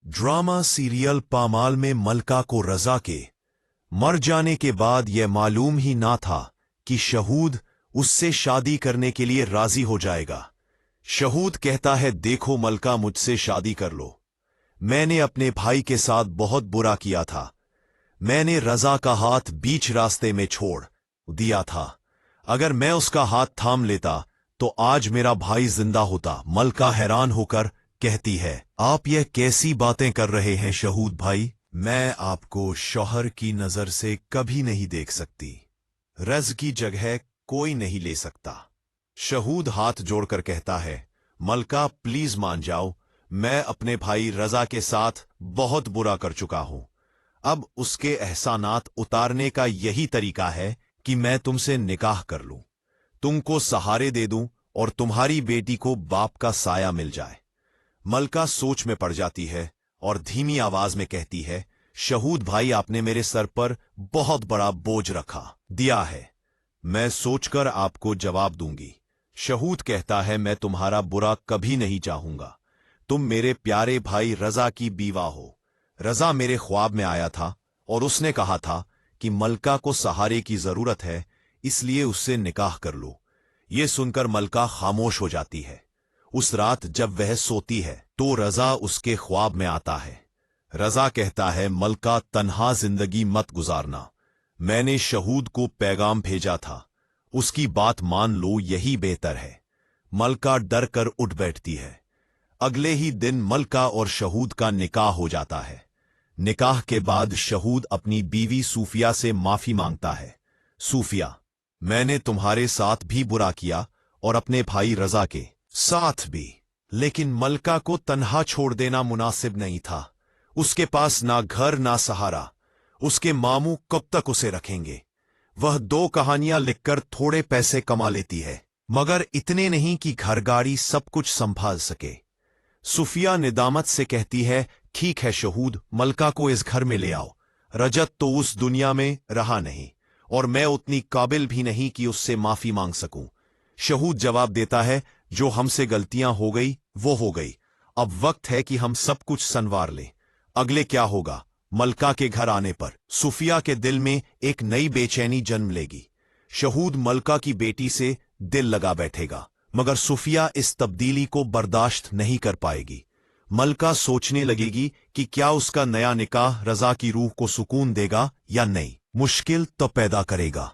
Drama serial पामाल में मलका को रजा के मर जाने के बाद यह मालूम ही ना था कि शहूद उससे शादी करने के लिए राजी हो जाएगा। शहूद कहता है, देखो मलका, मुझसे शादी कर लो। मैंने अपने भाई के साथ बहुत बुरा किया था। मैंने रजा का हाथ बीच रास्ते में छोड़ दिया था। अगर मैं उसका हाथ थाम लेता तो आज मेरा भाई जिंदा होता। मलका हैरान होकर कहती है, आप यह कैसी बातें कर रहे हैं शहूद भाई? मैं आपको शौहर की नजर से कभी नहीं देख सकती। रज की जगह कोई नहीं ले सकता। शहूद हाथ जोड़कर कहता है, मलका प्लीज मान जाओ, मैं अपने भाई रजा के साथ बहुत बुरा कर चुका हूं। अब उसके एहसानात उतारने का यही तरीका है कि मैं तुमसे निकाह कर लूं, तुमको सहारे दे दूं और तुम्हारी बेटी को बाप का साया मिल जाए। मलका सोच में पड़ जाती है और धीमी आवाज में कहती है, शहूद भाई, आपने मेरे सर पर बहुत बड़ा बोझ रखा दिया है। मैं सोचकर आपको जवाब दूंगी। शहूद कहता है, मैं तुम्हारा बुरा कभी नहीं चाहूंगा। तुम मेरे प्यारे भाई रजा की बीवा हो। रजा मेरे ख्वाब में आया था और उसने कहा था कि मलका को सहारे की जरूरत है, इसलिए उससे निकाह कर लो। ये सुनकर मलका खामोश हो जाती है। उस रात जब वह सोती है तो रजा उसके ख्वाब में आता है। रजा कहता है, मलका, तन्हा जिंदगी मत गुजारना। मैंने शहूद को पैगाम भेजा था, उसकी बात मान लो, यही बेहतर है। मलका डर कर उठ बैठती है। अगले ही दिन मलका और शहूद का निकाह हो जाता है। निकाह के बाद शहूद अपनी बीवी सूफिया से माफी मांगता है। सूफिया, मैंने तुम्हारे साथ भी बुरा किया और अपने भाई रजा के साथ भी, लेकिन मलका को तन्हा छोड़ देना मुनासिब नहीं था। उसके पास ना घर ना सहारा। उसके मामू कब तक उसे रखेंगे? वह 2 कहानियां लिखकर थोड़े पैसे कमा लेती है, मगर इतने नहीं कि घर गाड़ी सब कुछ संभाल सके। सूफिया निदामत से कहती है, ठीक है शहूद, मलका को इस घर में ले आओ। रजत तो उस दुनिया में रहा नहीं और मैं उतनी काबिल भी नहीं कि उससे माफी मांग सकूं। शहूद जवाब देता है, जो हमसे गलतियां हो गई वो हो गई, अब वक्त है कि हम सब कुछ संवार लें। अगले क्या होगा? मलका के घर आने पर सूफिया के दिल में एक नई बेचैनी जन्म लेगी। शहूद मलका की बेटी से दिल लगा बैठेगा, मगर सूफिया इस तब्दीली को बर्दाश्त नहीं कर पाएगी। मलका सोचने लगेगी कि क्या उसका नया निकाह रजा की रूह को सुकून देगा या नहीं, मुश्किल तो पैदा करेगा।